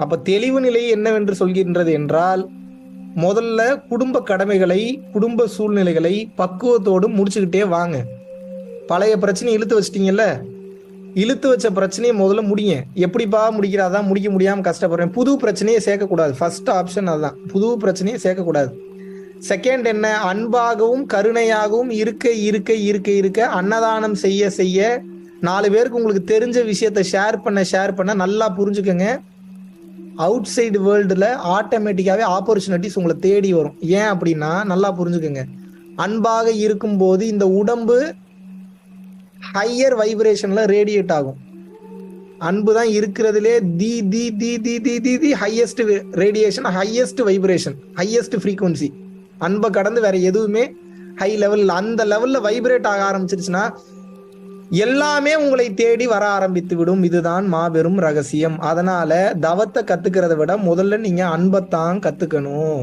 அப்ப தெளிவு நிலை என்னவென்று சொல்கின்றது என்றால், முதல்ல குடும்ப கடமைகளை, குடும்ப சூழ்நிலைகளை பக்குவத்தோடு முடிச்சுக்கிட்டே வாங்க. பழைய பிரச்சனையை இழுத்து வச்சிட்டீங்கல்ல, இழுத்து வச்ச பிரச்சனையை முதல்ல முடிங்க. எப்படிப்பா முடிக்கிறதான் முடிக்க முடியாம கஷ்டப்படுறேன். புது பிரச்சனையை சேர்க்கக்கூடாது. ஃபர்ஸ்ட் ஆப்ஷன் அதுதான். புது பிரச்சனையை சேர்க்கக்கூடாது. செகண்ட் என்ன, அன்பாகவும் கருணையாகவும் இருக்க இருக்க இருக்க இருக்க அன்னதானம் செய்ய செய்ய 4 பேருக்கு உங்களுக்கு தெரிஞ்ச விஷயத்த ஷேர் பண்ண நல்லா புரிஞ்சுக்கங்க. அவுட் சைடு வேர்ல்டுல ஆட்டோமேட்டிக்காவே ஆப்பர்ச்சுனிட்டிஸ் உங்களை தேடி வரும். ஏன் அப்படின்னா நல்லா புரிஞ்சுக்கங்க. அன்பாக இருக்கும்போது இந்த உடம்பு ஹையர் வைப்ரேஷன்ல ரேடியேட் ஆகும். அன்பு தான் இருக்கிறதுலே the the the the the the the highest radiation, highest vibration, highest frequency. அன்பை கடந்து வேற எதுவுமே ஹை லெவல். அந்த லெவல்ல வைப்ரேட் ஆக ஆரம்பிச்சிருச்சுன்னா எல்லாமே உங்களை தேடி வர ஆரம்பித்து விடும். இதுதான் மாபெரும் ரகசியம். அதனால தவத்தை கத்துக்கிறத விட முதல்ல நீங்க அன்பைத்தான் கத்துக்கணும்.